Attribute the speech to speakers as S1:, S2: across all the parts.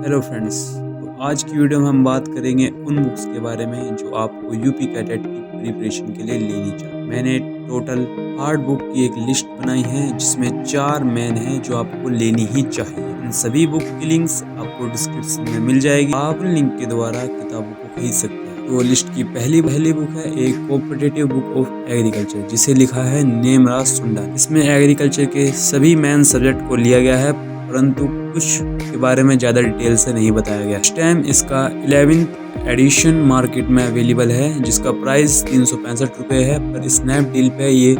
S1: Hello friends. तो आज की वीडियो में हम बात करेंगे उन बुक्स के बारे में जो आपको यूपी कैडेट की प्रिपरेशन के लिए लेनी चाहिए। मैंने टोटल 8 बुक की एक लिस्ट बनाई है जिसमें 4 मेन हैं जो आपको लेनी ही चाहिए। इन सभी बुक की लिंक्स आपको डिस्क्रिप्शन में मिल जाएगी। आप लिंक के द्वारा किताबों को खरीद सकते हैं। तो लिस्ट की पहली बुक है एक कॉम्पिटिटिव बुक ऑफ एग्रीकल्चर जिसे लिखा है नेमराज सुंडा। इसमें एग्रीकल्चर के सभी मेन सब्जेक्ट को लिया गया है परंतु कुछ के बारे में ज़्यादा डिटेल से नहीं बताया गया। इस टाइम इसका 11th एडिशन मार्केट में अवेलेबल है जिसका प्राइस 365 रुपये है, पर स्नैपडील पे ये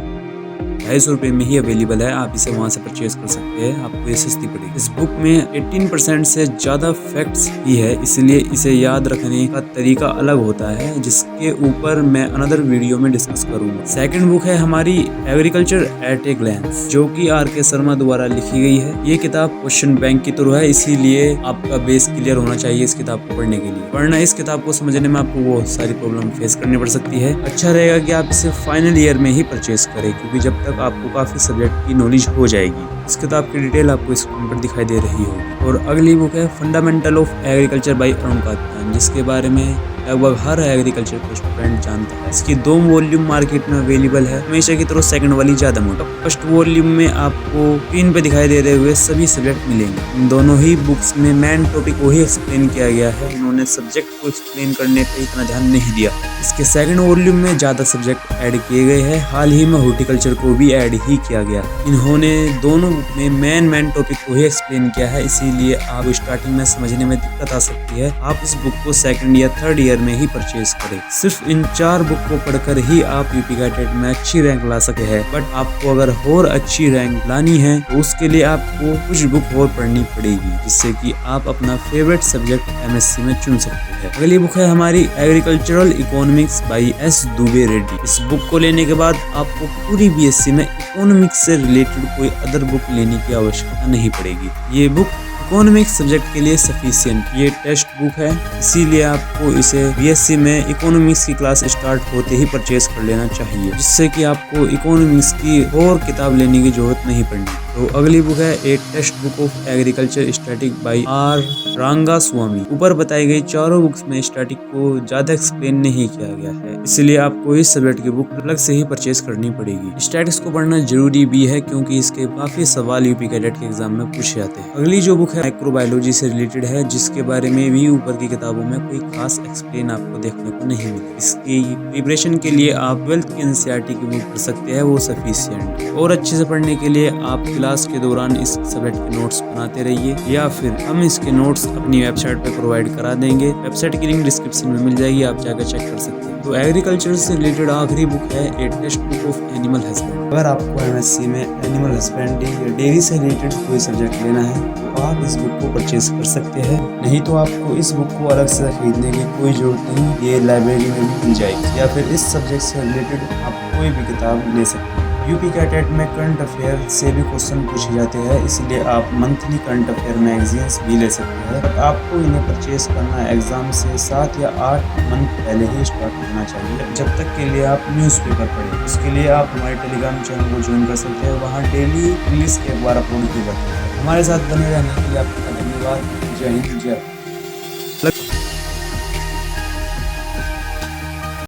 S1: 250 रुपये में ही अवेलेबल है। आप इसे वहां से परचेज कर सकते हैं, आपको ये सस्ती पड़ेगी। इस बुक में 18% से ज़्यादा फैक्ट्स ही है, इसलिए इसे याद रखने का तरीका अलग होता है जिसके ऊपर मैं अनदर वीडियो में डिस्कस करूंगा। सेकंड बुक है हमारी एग्रीकल्चर एट ए ग्लैंस जो कि RK शर्मा द्वारा लिखी गई है। ये किताब क्वेश्चन बैंक की तरह है, इसीलिए आपका बेस क्लियर होना चाहिए इस किताब को पढ़ने के लिए, वरना इस किताब को समझने में आपको बहुत सारी प्रॉब्लम फेस करनी पड़ सकती है। अच्छा रहेगा कि आप इसे फाइनल ईयर में ही परचेज करें क्योंकि जब तक आपको काफी सब्जेक्ट की नॉलेज हो जाएगी। इस किताब की डिटेल आपको स्क्रीन पर दिखाई दे रही होगी। और अगली बुक है fundamental of agriculture by Arun Katyayan जिसके बारे में लगभग हर एग्रीकल्चर का स्टूडेंट जानता है। इसकी 2 वॉल्यूम मार्केट में अवेलेबल है। हमेशा की तरह सेकंड वाली ज्यादा मोटा। फर्स्ट वॉल्यूम में आपको स्क्रीन पे दिखाई दे रहे हुए सभी सब्जेक्ट मिलेंगे। इन दोनों ही बुक्स में मेन टॉपिक को ही एक्सप्लेन किया गया है, इन्होंने सब्जेक्ट को एक्सप्लेन करने पे इतना ध्यान नहीं दिया। इसके सेकंड वॉल्यूम में ज्यादा सब्जेक्ट ऐड किए गए हैं। हाल ही में हॉर्टिकल्चर को भी ऐड ही किया गया। इन्होंने दोनों बुक में मेन टॉपिक को ही एक्सप्लेन किया है, इसीलिए आपको स्टार्टिंग में समझने में दिक्कत आ सकती है। आप इस बुक को सेकंड या थर्ड ईयर में ही परचेज करें। सिर्फ इन 4 बुक को पढ़कर ही आप यूपी कैडेट में अच्छी रैंक ला सके हैं, बट आपको अगर और अच्छी रैंक लानी है तो उसके लिए आपको कुछ बुक और पढ़नी पड़ेगी जिससे कि आप अपना फेवरेट सब्जेक्ट MSc में चुन सकते हैं। अगली बुक है हमारी agricultural economics by S Dubey Reddy. इस बुक को लेने के बाद आपको पूरी BSc में इकोनॉमिक्स से रिलेटेड कोई अदर बुक लेने की आवश्यकता नहीं पड़ेगी। ये बुक इकोनॉमिक्स सब्जेक्ट के लिए सफिशिएंट ये टेक्स्ट बुक है, इसीलिए आपको इसे BSc में इकोनॉमिक्स की क्लास स्टार्ट होते ही परचेज कर लेना चाहिए जिससे कि आपको इकोनॉमिक्स की और किताब लेने की जरूरत नहीं पड़नी। तो अगली बुक है एक textbook of agriculture static by R Rangaswamy. ऊपर बताई गई चारों बुक्स में स्टैटिक को ज्यादा एक्सप्लेन नहीं किया गया है, इसलिए आपको इस सब्जेक्ट की बुक अलग से ही परचेज करनी पड़ेगी। स्टैटिक्स को पढ़ना जरूरी भी है क्योंकि इसके काफी सवाल यूपी कैडेट के एग्जाम में पूछे जाते हैं। अगली जो बुक है माइक्रोबायोलॉजी से रिलेटेड है जिसके बारे में भी ऊपर की किताबों में कोई खास एक्सप्लेन आपको देखने को नहीं मिले। इसकी प्रिपरेशन के लिए आप 12th की NCERT की बुक पढ़ सकते हैं, वो सफिशिएंट है। और अच्छे से पढ़ने के लिए आप क्लास के दौरान इस सब्जेक्ट के नोट्स बनाते रहिए या फिर हम इसके नोट्स अपनी वेबसाइट पे प्रोवाइड करा देंगे। वेबसाइट की लिंक डिस्क्रिप्शन में मिल जाएगी, आप जाकर चेक कर सकते हैं। तो एग्रीकल्चर से रिलेटेड आखिरी बुक है ए text book of animal husbandry. अगर आपको MSc में एनिमल हस्बेंड्री या डेयरी से रिलेटेड कोई सब्जेक्ट लेना है तो आप इस बुक को परचेज कर सकते हैं, नहीं तो आपको इस बुक को अलग से खरीदने की कोई जरूरत नहीं, ये लाइब्रेरी में भी मिल जाएगी। या फिर इस सब्जेक्ट से रिलेटेड आप कोई भी किताब ले सकते हैं। यूपी कैडेट में करंट अफेयर से भी क्वेश्चन पूछे जाते हैं, इसलिए आप मंथली करंट अफेयर मैगजीन्स भी ले सकते हैं। पर आपको इन्हें परचेज करना एग्जाम से 7 या 8 मंथ पहले ही स्टार्ट करना चाहिए, जब तक के लिए आप न्यूज़पेपर पढ़ें। उसके लिए आप हमारे टेलीग्राम चैनल को ज्वाइन कर सकते हैं, वहाँ डेली इंग्लिश के अखबार अपलोड किए जाते हैं। हमारे साथ बने रहने के लिए आपका धन्यवाद। जय हिंद, जय भारत।